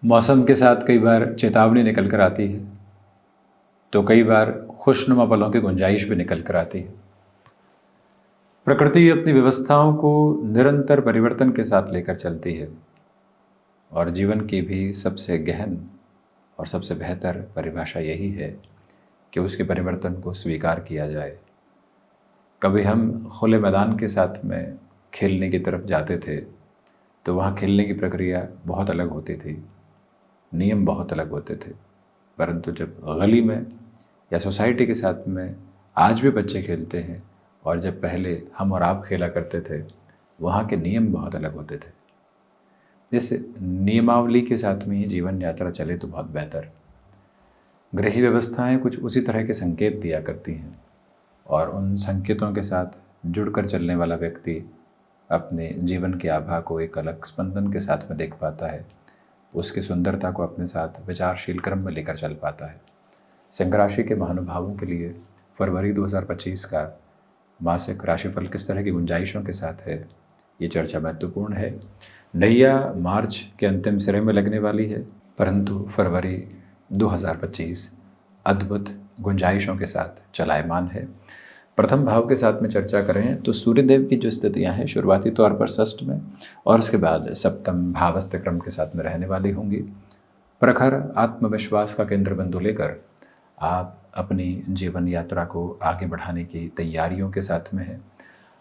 मौसम के साथ कई बार चेतावनी निकल कर आती है, तो कई बार खुशनुमा पलों की गुंजाइश भी निकल कर आती है। प्रकृति अपनी व्यवस्थाओं को निरंतर परिवर्तन के साथ लेकर चलती है और जीवन की भी सबसे गहन और सबसे बेहतर परिभाषा यही है कि उसके परिवर्तन को स्वीकार किया जाए। कभी हम खुले मैदान के साथ में खेलने की तरफ जाते थे तो वहाँ खेलने की प्रक्रिया बहुत अलग होती थी, नियम बहुत अलग होते थे। परंतु जब गली में या सोसाइटी के साथ में आज भी बच्चे खेलते हैं और जब पहले हम और आप खेला करते थे, वहाँ के नियम बहुत अलग होते थे। इस नियमावली के साथ में ही जीवन यात्रा चले तो बहुत बेहतर। गृह व्यवस्थाएं कुछ उसी तरह के संकेत दिया करती हैं और उन संकेतों के साथ जुड़कर चलने वाला व्यक्ति अपने जीवन की आभा को एक अलग स्पंदन के साथ में देख पाता है, उसकी सुंदरता को अपने साथ विचारशील क्रम में लेकर चल पाता है। सिंह राशि के महानुभावों के लिए फरवरी 2025 का मासिक राशिफल किस तरह की गुंजाइशों के साथ है, ये चर्चा महत्वपूर्ण है। नैया मार्च के अंतिम सिरे में लगने वाली है, परंतु फरवरी 2025 अद्भुत गुंजाइशों के साथ चलायमान है। प्रथम भाव के साथ में चर्चा करें तो सूर्यदेव की जो स्थितियां हैं शुरुआती तौर पर षष्ठ में और उसके बाद सप्तम भावस्थ क्रम के साथ में रहने वाली होंगी। प्रखर आत्मविश्वास का केंद्र बिंदु लेकर आप अपनी जीवन यात्रा को आगे बढ़ाने की तैयारियों के साथ में हैं।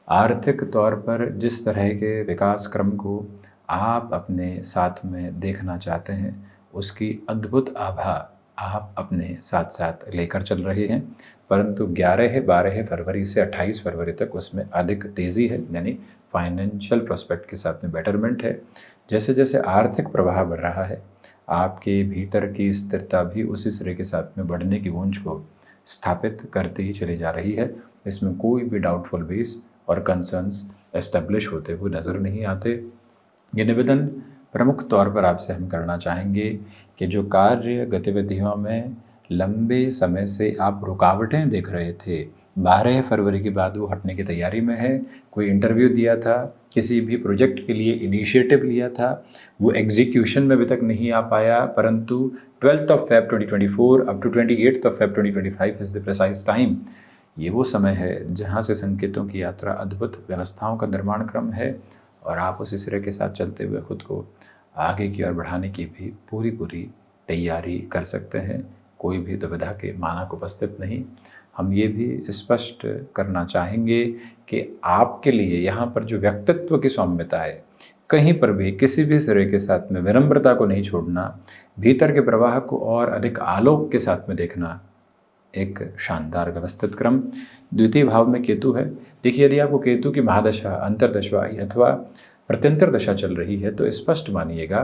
आर्थिक तौर पर जिस तरह के विकास क्रम को आप अपने साथ में देखना चाहते हैं, उसकी अद्भुत आभा आप अपने साथ साथ लेकर चल रहे हैं। परंतु 11-12 फरवरी से 28 फरवरी तक उसमें अधिक तेज़ी है, यानी फाइनेंशियल प्रोस्पेक्ट के साथ में बेटरमेंट है। जैसे जैसे आर्थिक प्रवाह बढ़ रहा है, आपके भीतर की स्थिरता भी उसी सिरे के साथ में बढ़ने की गूंज को स्थापित करती ही चली जा रही है। इसमें कोई भी डाउटफुल बेस और कंसर्न्स एस्टेब्लिश होते हुए नज़र नहीं आते। ये निवेदन प्रमुख तौर पर आपसे हम करना चाहेंगे कि जो कार्य गतिविधियों में लंबे समय से आप रुकावटें देख रहे थे, 12 फरवरी के बाद वो हटने की तैयारी में है। कोई इंटरव्यू दिया था, किसी भी प्रोजेक्ट के लिए इनिशिएटिव लिया था, वो एग्जीक्यूशन में अभी तक नहीं आ पाया, परंतु 12 Feb 2024 up to 28 Feb 2025 is the precise time. ये वो समय है जहाँ से संकेतों की यात्रा, अद्भुत व्यवस्थाओं का निर्माण क्रम है और आप उसी सिरे के साथ चलते हुए खुद को आगे की ओर बढ़ाने की भी पूरी तैयारी कर सकते हैं। कोई भी दुविधा के मानक उपस्थित नहीं। हम ये भी स्पष्ट करना चाहेंगे कि आपके लिए यहाँ पर जो व्यक्तित्व की सौम्यता है, कहीं पर भी किसी भी सिरे के साथ में विनम्रता को नहीं छोड़ना, भीतर के प्रवाह को और अधिक आलोक के साथ में देखना, एक शानदार व्यवस्थित क्रम। द्वितीय भाव में केतु है। देखिए, यदि आपको केतु की महादशा, अंतरदशा अथवा प्रत्यंतर दशा चल रही है तो स्पष्ट मानिएगा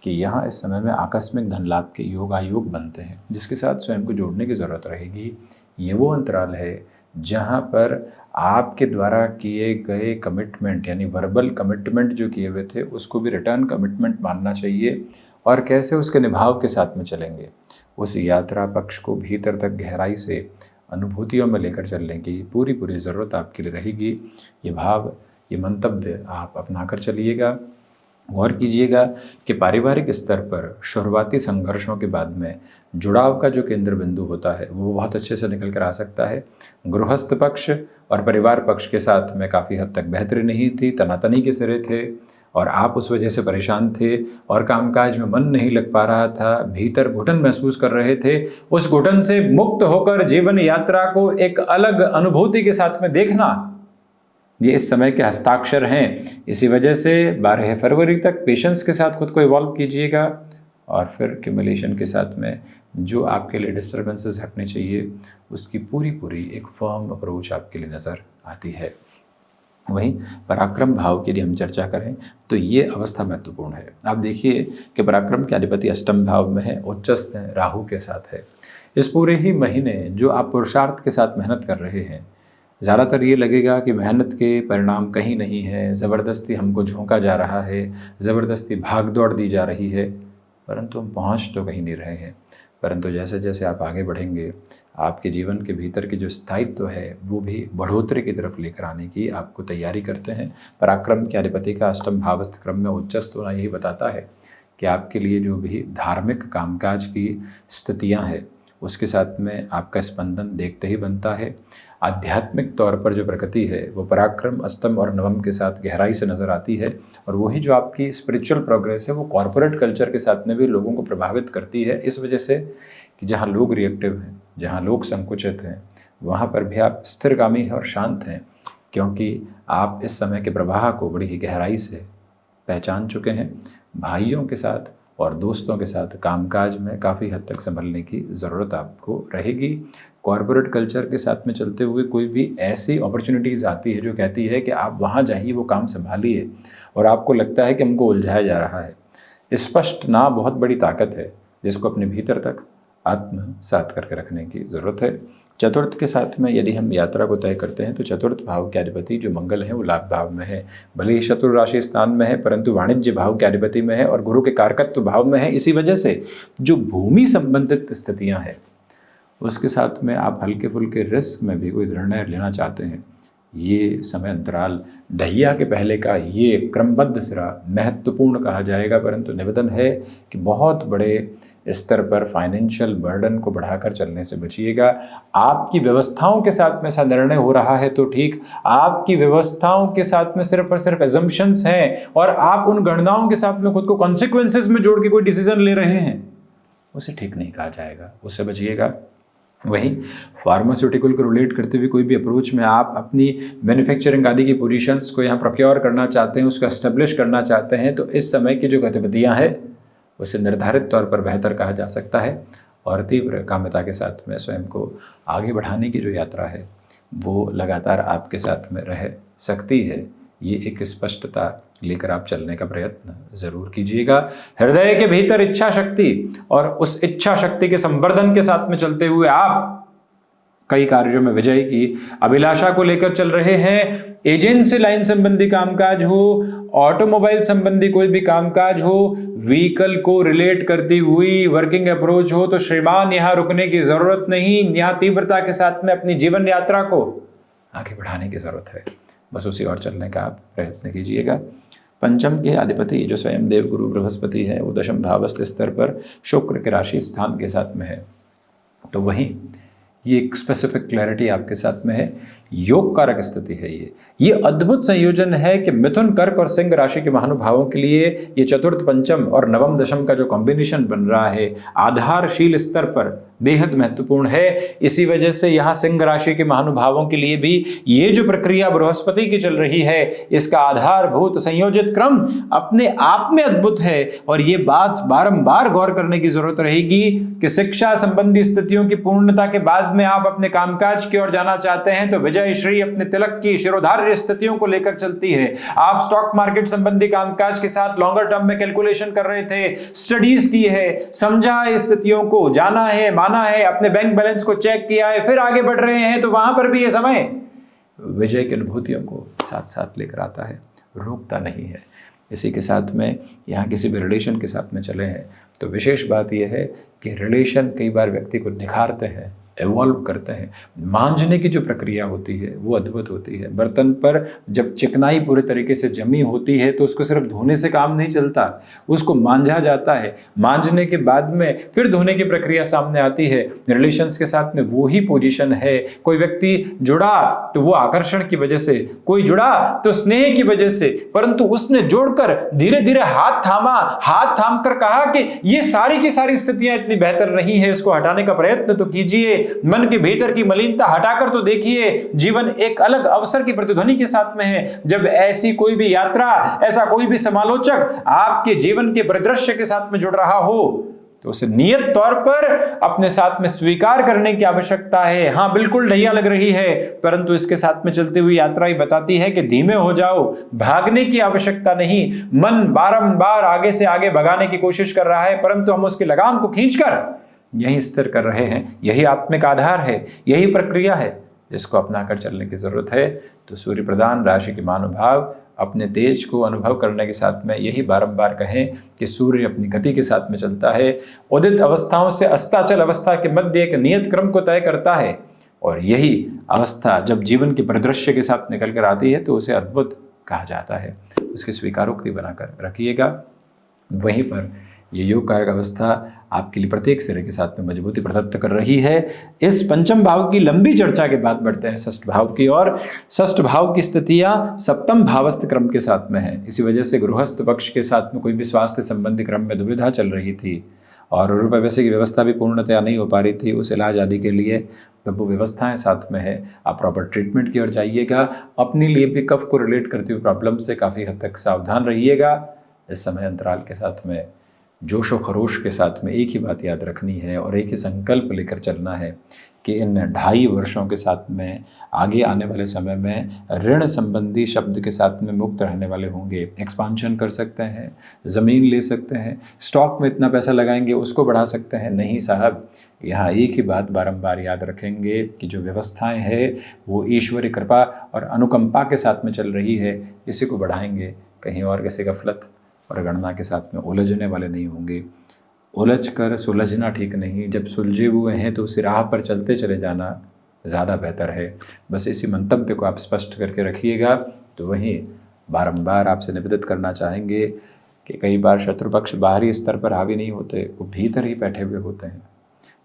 कि यहाँ इस समय में आकस्मिक धन लाभ के योगायोग बनते हैं, जिसके साथ स्वयं को जोड़ने की ज़रूरत रहेगी। ये वो अंतराल है जहाँ पर आपके द्वारा किए गए कमिटमेंट, यानी वर्बल कमिटमेंट जो किए हुए थे, उसको भी रिटर्न कमिटमेंट मानना चाहिए और कैसे उसके निभाव के साथ में चलेंगे, उस यात्रा पक्ष को भीतर तक गहराई से अनुभूतियों में लेकर चलने की पूरी ज़रूरत आपके लिए रहेगी। ये भाव, ये मंतव्य आप अपना कर चलिएगा। गौर कीजिएगा कि पारिवारिक स्तर पर शुरुआती संघर्षों के बाद में जुड़ाव का जो केंद्र बिंदु होता है वो बहुत अच्छे से निकल कर आ सकता है। गृहस्थ पक्ष और परिवार पक्ष के साथ में काफ़ी हद तक बेहतरी नहीं थी, तनातनी के सिरे थे और आप उस वजह से परेशान थे और कामकाज में मन नहीं लग पा रहा था, भीतर घुटन महसूस कर रहे थे। उस घुटन से मुक्त होकर जीवन यात्रा को एक अलग अनुभूति के साथ में देखना, ये इस समय के हस्ताक्षर हैं। इसी वजह से 12 फरवरी तक पेशेंस के साथ खुद को इवॉल्व कीजिएगा और फिर क्यूमुलेशन के साथ में जो आपके लिए डिस्टर्बेंसेस हटने चाहिए, उसकी पूरी एक फर्म अप्रोच आपके लिए नज़र आती है। वहीं पराक्रम भाव की यदि हम चर्चा करें तो ये अवस्था महत्वपूर्ण है। आप देखिए कि पराक्रम के अधिपति अष्टम भाव में है, उच्चस्थ है, राहु के साथ है। इस पूरे ही महीने जो आप पुरुषार्थ के साथ मेहनत कर रहे हैं, ज़्यादातर ये लगेगा कि मेहनत के परिणाम कहीं नहीं है, ज़बरदस्ती हमको झोंका जा रहा है, ज़बरदस्ती भाग दौड़ दी जा रही है, परंतु हम पहुँच तो कहीं नहीं रहे हैं। परंतु जैसे जैसे आप आगे बढ़ेंगे, आपके जीवन के भीतर की जो स्थायित्व है वो भी बढ़ोतरी की तरफ लेकर आने की आपको तैयारी करते हैं। पराक्रम के अधिपति का अष्टम भावस्थ क्रम में उच्चस्थ होना यही बताता है कि आपके लिए जो भी धार्मिक कामकाज की स्थितियां हैं उसके साथ में आपका स्पंदन देखते ही बनता है। आध्यात्मिक तौर पर जो प्रकृति है वो पराक्रम, अष्टम और नवम के साथ गहराई से नज़र आती है, और वही जो आपकी स्पिरिचुअल प्रोग्रेस है वो कॉरपोरेट कल्चर के साथ में भी लोगों को प्रभावित करती है, इस वजह से कि जहाँ लोग रिएक्टिव हैं, जहाँ लोग संकुचित हैं, वहाँ पर भी आप स्थिरगामी हैं और शांत हैं, क्योंकि आप इस समय के प्रवाह को बड़ी ही गहराई से पहचान चुके हैं। भाइयों के साथ और दोस्तों के साथ कामकाज में काफ़ी हद तक संभलने की ज़रूरत आपको रहेगी। कॉरपोरेट कल्चर के साथ में चलते हुए कोई भी ऐसी अपॉर्चुनिटीज़ आती है जो कहती है कि आप वहाँ जाइए, वो काम संभालिए, और आपको लगता है कि हमको उलझाया जा रहा है। स्पष्ट ना बहुत बड़ी ताकत है जिसको अपने भीतर तक आत्मसात करके रखने की ज़रूरत है। चतुर्थ के साथ में यदि हम यात्रा को तय करते हैं तो चतुर्थ भाव के अधिपति जो मंगल है वो लाभ भाव में है, भले ही शत्रु राशि स्थान में है परंतु वाणिज्य भाव के अधिपति में है और गुरु के कारकत्व भाव में है। इसी वजह से जो भूमि संबंधित स्थितियां हैं उसके साथ में आप हल्के फुल्के रिस्क में भी कोई निर्णय लेना चाहते हैं, ये समय अंतराल ढैया के पहले का ये क्रमबद्ध सिरा महत्वपूर्ण कहा जाएगा, परंतु निवेदन है कि बहुत बड़े स्तर पर फाइनेंशियल बर्डन को बढ़ाकर चलने से बचिएगा। आपकी व्यवस्थाओं के साथ में ऐसा निर्णय हो रहा है तो ठीक, आपकी व्यवस्थाओं के साथ में सिर्फ और सिर्फ एजम्पशंस हैं और आप उन गणनाओं के साथ में खुद को कॉन्सिक्वेंसेस में जोड़ के कोई डिसीजन ले रहे हैं, उसे ठीक नहीं कहा जाएगा, उससे बचिएगा। वहीं फार्मास्यूटिकल को रिलेट करते हुए कोई भी अप्रोच में आप अपनी मैन्युफैक्चरिंग आदि की पोजीशंस को यहाँ प्रोक्योर करना चाहते हैं, उसको एस्टेब्लिश करना चाहते हैं, तो इस समय की जो गतिविधियाँ हैं उसे निर्धारित तौर पर बेहतर कहा जा सकता है, और तीव्र काम्यता के साथ में स्वयं को आगे बढ़ाने की जो यात्रा है वो लगातार आपके साथ में रह सकती है। ये एक स्पष्टता लेकर आप चलने का प्रयत्न जरूर कीजिएगा। हृदय के भीतर इच्छा शक्ति और उस इच्छा शक्ति के संवर्धन के साथ में चलते हुए आप कई कार्यों में विजय की अभिलाषा को लेकर चल रहे हैं। एजेंसी लाइन संबंधी कामकाज हो, ऑटोमोबाइल संबंधी कोई भी कामकाज हो, व्हीकल को रिलेट करती हुई वर्किंग अप्रोच हो, तो श्रीमान यहाँ रुकने की जरूरत नहीं, यहाँ तीव्रता के साथ में अपनी जीवन यात्रा को आगे बढ़ाने की जरूरत है। बस उसी और चलने का आप प्रयत्न कीजिएगा। पंचम के अधिपति जो स्वयं देव गुरु बृहस्पति है वो दशम भावस्थ स्तर पर शुक्र के राशि स्थान के साथ में है, तो वहीं ये एक स्पेसिफिक क्लैरिटी आपके साथ में है। योग कारक स्थिति है ये अद्भुत संयोजन है कि मिथुन, कर्क और सिंह राशि के महानुभावों के लिए ये चतुर्थ, पंचम और नवम दशम का जो कॉम्बिनेशन बन रहा है आधारशील स्तर पर बेहद महत्वपूर्ण है। इसी वजह से यहाँ सिंह राशि के महानुभावों के लिए भी ये जो प्रक्रिया बृहस्पति की चल रही है इसका आधारभूत संयोजित क्रम अपने आप में अद्भुत है, और ये बात बारंबार गौर करने की जरूरत रहेगी कि शिक्षा संबंधी स्थितियों की पूर्णता के बाद में आप अपने कामकाज की ओर जाना चाहते हैं तो विजय श्री अपने तिलक की शिरोधार्य स्थितियों को लेकर चलती है। आप स्टॉक मार्केट संबंधी कामकाज के साथ लॉन्गर टर्म में कैलकुलेशन कर रहे थे, स्टडीज की है, समझा है स्थितियों को, जाना है, माना है, अपने बैंक बैलेंस को चेक किया है, फिर आगे बढ़ रहे हैं, तो वहां पर भी यह समय विजय की अनुभूतियों को साथ साथ लेकर आता है, रोकता नहीं है। इसी के साथ में यहाँ किसी भी रिलेशन के साथ में चले हैं तो विशेष बात यह है कि रिलेशन कई बार व्यक्ति को निखारते हैं, एवॉल्व करते हैं। मांझने की जो प्रक्रिया होती है वो अद्भुत होती है। बर्तन पर जब चिकनाई पूरे तरीके से जमी होती है तो उसको सिर्फ धोने से काम नहीं चलता, उसको मांझा जाता है। मांझने के बाद में फिर धोने की प्रक्रिया सामने आती है। रिलेशंस के साथ में वो ही पोजीशन है। कोई व्यक्ति जुड़ा तो वो आकर्षण की वजह से, कोई जुड़ा तो स्नेह की वजह से, परंतु उसने जोड़कर धीरे धीरे हाथ थामा, हाथ थाम कर कहा कि ये सारी की सारी स्थितियां इतनी बेहतर नहीं है, इसको हटाने का प्रयत्न तो कीजिए। मन के भीतर की मलिनता हटाकर तो देखिए, जीवन एक अलग अवसर की प्रतिध्वनि के साथ में है। जब ऐसी कोई भी यात्रा, ऐसा कोई भी समालोचक आपके जीवन के परिदृश्य के साथ में जुड़ रहा हो तो उसे नियत तौर पर अपने साथ में स्वीकार करने की आवश्यकता है। हाँ, बिल्कुल ढैया लग रही है, परंतु इसके साथ में चलती हुई यात्रा ही बताती है कि धीमे हो जाओ, भागने की आवश्यकता नहीं। मन बारंबार आगे से आगे भगाने की कोशिश कर रहा है, परंतु हम उसकी लगाम को खींचकर यही स्थिर कर रहे हैं। यही आत्मिक आधार है, यही प्रक्रिया है जिसको अपनाकर चलने की जरूरत है। तो सूर्य प्रधान राशि के महानुभाव अपने तेज को अनुभव करने के साथ में यही बारंबार कहें कि सूर्य अपनी गति के साथ में चलता है, उदित अवस्थाओं से अस्ताचल अवस्था के मध्य एक नियत क्रम को तय करता है, और यही अवस्था जब जीवन के परिदृश्य के साथ निकल कर आती है तो उसे अद्भुत कहा जाता है। उसकी स्वीकारोक्ति बनाकर रखिएगा। वहीं पर ये योग कारक अवस्था आपके लिए प्रत्येक सिरे के साथ में मजबूती प्रदत्त कर रही है। इस पंचम भाव की लंबी चर्चा के बाद बढ़ते हैं षष्ठ भाव की ओर। षष्ठ भाव की स्थितियां सप्तम भावस्थ क्रम के साथ में है। इसी वजह से गृहस्थ पक्ष के साथ में कोई भी स्वास्थ्य संबंधी क्रम में दुविधा चल रही थी और रुपये पैसे की व्यवस्था भी पूर्णतया नहीं हो पा रही थी उस इलाज आदि के लिए, तब वो व्यवस्थाएं साथ में है। आप प्रॉपर ट्रीटमेंट की ओर जाइएगा। अपने लिए भी कफ को रिलेट करती हुई प्रॉब्लम से काफ़ी हद तक सावधान रहिएगा। इस समय अंतराल के साथ में जोश व खरोश के साथ में एक ही बात याद रखनी है और एक ही संकल्प लेकर चलना है कि इन 2.5 वर्षों के साथ में आगे आने वाले समय में ऋण संबंधी शब्द के साथ में मुक्त रहने वाले होंगे। एक्सपांशन कर सकते हैं, ज़मीन ले सकते हैं, स्टॉक में इतना पैसा लगाएंगे उसको बढ़ा सकते हैं। नहीं साहब, यहाँ एक ही बात बारंबार याद रखेंगे कि जो व्यवस्थाएं हैं वो ईश्वरी कृपा और अनुकंपा के साथ में चल रही है। इसी को बढ़ाएंगे, कहीं और किसी गफलत और गणना के साथ में उलझने वाले नहीं होंगे। उलझ कर सुलझना ठीक नहीं, जब सुलझे हुए हैं तो उसी राह पर चलते चले जाना ज़्यादा बेहतर है। बस इसी मंतव्य को आप स्पष्ट करके रखिएगा। तो वहीं बारंबार आपसे निवेदित करना चाहेंगे कि कई बार शत्रु पक्ष बाहरी स्तर पर हावी नहीं होते, वो भीतर ही बैठे हुए होते हैं,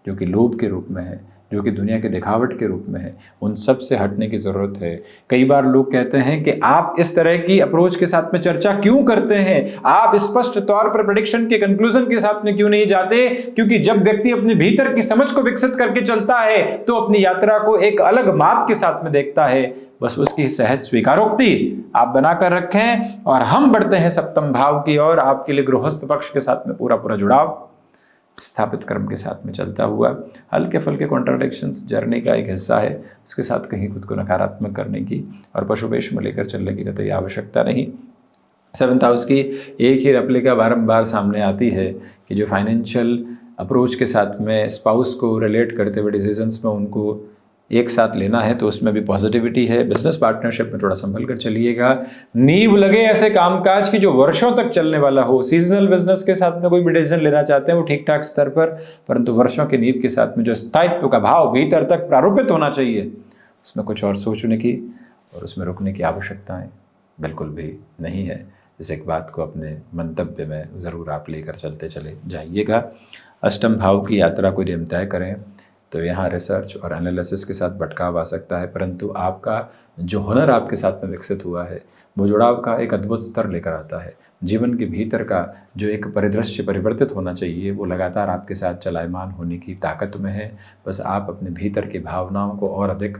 जो कि लोभ के रूप में है, जो कि दुनिया के दिखावट के रूप में है। उन सब से हटने की ज़रूरत है। कई बार लोग कहते हैं कि आप इस तरह की अप्रोच के साथ में चर्चा क्यों करते हैं, आप स्पष्ट तौर पर प्रेडिक्शन के कंक्लूजन के साथ में क्यों नहीं जाते? क्योंकि जब व्यक्ति अपने भीतर की समझ को विकसित करके चलता है तो अपनी यात्रा को एक अलग माप के साथ में देखता है। बस उसकी सहज स्वीकारोक्ति आप बनाकर रखें और हम बढ़ते हैं सप्तम भाव की ओर। आपके लिए गृहस्थ पक्ष के साथ में पूरा जुड़ाव स्थापित क्रम के साथ में चलता हुआ, हल्के फुल्के कॉन्ट्राडिक्शंस जर्नी का एक हिस्सा है, उसके साथ कहीं खुद को नकारात्मक करने की और पशुवेश में लेकर चलने की कतई आवश्यकता नहीं। 7th हाउस की एक ही रेप्लिका बारंबार सामने आती है कि जो फाइनेंशियल अप्रोच के साथ में स्पाउस को रिलेट करते हुए डिसीजंस में उनको एक साथ लेना है तो उसमें भी पॉजिटिविटी है। बिजनेस पार्टनरशिप में थोड़ा संभल कर चलिएगा। नींव लगे ऐसे कामकाज की जो वर्षों तक चलने वाला हो। सीजनल बिजनेस के साथ में कोई भी डिसीजन लेना चाहते हैं वो ठीक ठाक स्तर पर, परंतु वर्षों की नींव के साथ में जो स्थायित्व का भाव भीतर तक प्रारूपित होना चाहिए, उसमें कुछ और सोचने की और उसमें रुकने की आवश्यकताएं बिल्कुल भी नहीं है। इस एक बात को अपने मंतव्य में ज़रूर आप लेकर चलते चले जाइएगा। अष्टम भाव की यात्रा को यदि हम तय करें तो यहाँ रिसर्च और एनालिसिस के साथ भटकाव आ सकता है, परंतु आपका जो हुनर आपके साथ में विकसित हुआ है वो जुड़ाव का एक अद्भुत स्तर लेकर आता है। जीवन के भीतर का जो एक परिदृश्य परिवर्तित होना चाहिए वो लगातार आपके साथ चलायमान होने की ताकत में है। बस आप अपने भीतर की भावनाओं को और अधिक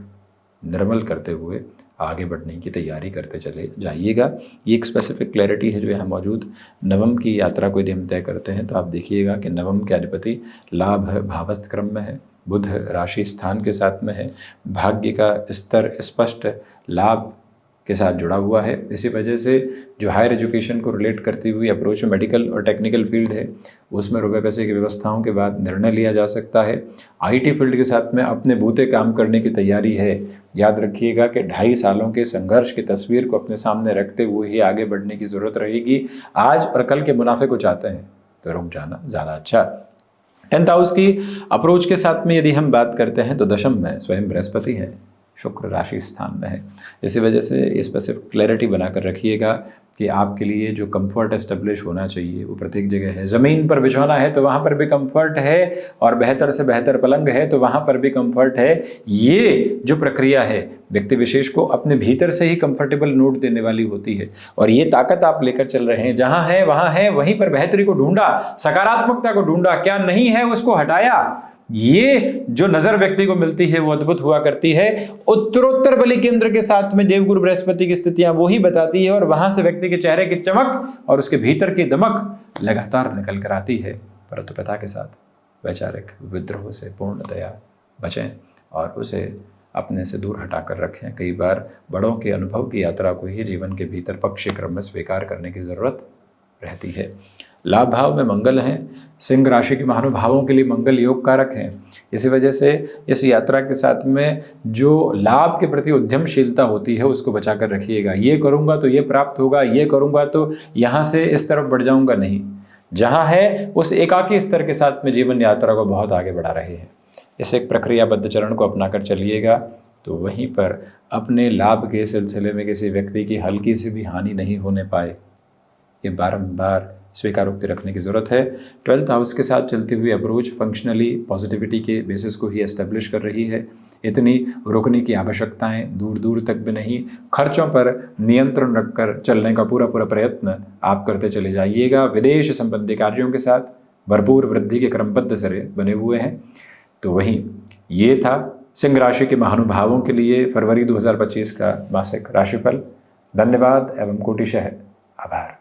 निर्मल करते हुए आगे बढ़ने की तैयारी करते चले जाइएगा। ये एक स्पेसिफिक क्लैरिटी है जो यहाँ मौजूद। नवम की यात्रा को यदि हम तय करते हैं तो आप देखिएगा कि नवम के अधिपति लाभ भावस्थ क्रम में है, बुध राशि स्थान के साथ में है, भाग्य का स्तर स्पष्ट लाभ के साथ जुड़ा हुआ है। इसी वजह से जो हायर एजुकेशन को रिलेट करती हुई अप्रोच में मेडिकल और टेक्निकल फील्ड है उसमें रुपये पैसे की व्यवस्थाओं के बाद निर्णय लिया जा सकता है। आईटी फील्ड के साथ में अपने बूते काम करने की तैयारी है। याद रखिएगा कि 2.5 सालों के संघर्ष की तस्वीर को अपने सामने रखते हुए ही आगे बढ़ने की ज़रूरत रहेगी। आज और कल के मुनाफे को चाहते हैं तो रुक जाना ज़्यादा अच्छा। 10th हाउस की अप्रोच के साथ में यदि हम बात करते हैं तो दशम में स्वयं बृहस्पति है, शुक्र राशि स्थान में है। इसी वजह से ये स्पेसिफिक क्लैरिटी बनाकर रखिएगा कि आपके लिए जो कंफर्ट एस्टेब्लिश होना चाहिए वो प्रत्येक जगह है। ज़मीन पर बिछौना है तो वहाँ पर भी कंफर्ट है और बेहतर से बेहतर पलंग है तो वहाँ पर भी कंफर्ट है। ये जो प्रक्रिया है व्यक्ति विशेष को अपने भीतर से ही कंफर्टेबल नोट देने वाली होती है और ये ताकत आप लेकर चल रहे हैं। जहाँ है वहाँ है, वहीं पर बेहतरी को ढूंढा, सकारात्मकता को ढूंढा, क्या नहीं है उसको हटाया। ये जो नजर व्यक्ति को मिलती है वो अद्भुत हुआ करती है। उत्तरोत्तर बलि केंद्र के साथ में देवगुरु बृहस्पति की स्थितियां वो ही बताती है और वहां से व्यक्ति के चेहरे की चमक और उसके भीतर की दमक लगातार निकल कर आती है। परंतु पिता के साथ वैचारिक विद्रोह से पूर्णतया बचें और उसे अपने से दूर हटाकर रखें। कई बार बड़ों के अनुभव की यात्रा को ही जीवन के भीतर पक्ष क्रम में स्वीकार करने की जरूरत रहती है। लाभ भाव में मंगल हैं, सिंह राशि के महानुभावों के लिए मंगल योग कारक हैं। इसी वजह से इस यात्रा के साथ में जो लाभ के प्रति उद्यमशीलता होती है उसको बचा कर रखिएगा। ये करूँगा तो ये प्राप्त होगा, ये करूँगा तो यहाँ से इस तरफ बढ़ जाऊँगा, नहीं। जहाँ है उस एकाकी स्तर के साथ में जीवन यात्रा को बहुत आगे बढ़ा रहे हैं। इस एक प्रक्रियाबद्ध चरण को अपना कर चलिएगा तो वहीं पर अपने लाभ के सिलसिले में किसी व्यक्ति की हल्की सी भी हानि नहीं होने पाए, ये बारंबार स्वीकारोक्ति रखने की ज़रूरत है। 12th हाउस के साथ चलती हुई अप्रोच फंक्शनली पॉजिटिविटी के बेसिस को ही एस्टेब्लिश कर रही है। इतनी रुकने की आवश्यकताएं दूर दूर तक भी नहीं। खर्चों पर नियंत्रण रखकर चलने का पूरा पूरा प्रयत्न आप करते चले जाइएगा। विदेश संबंधी कार्यों के साथ भरपूर वृद्धि के क्रमबद्ध सिरे बने हुए हैं। तो वहीं ये था सिंह राशि के महानुभावों के लिए फरवरी 2025 का मासिक राशिफल। धन्यवाद एवं कोटिशः आभार।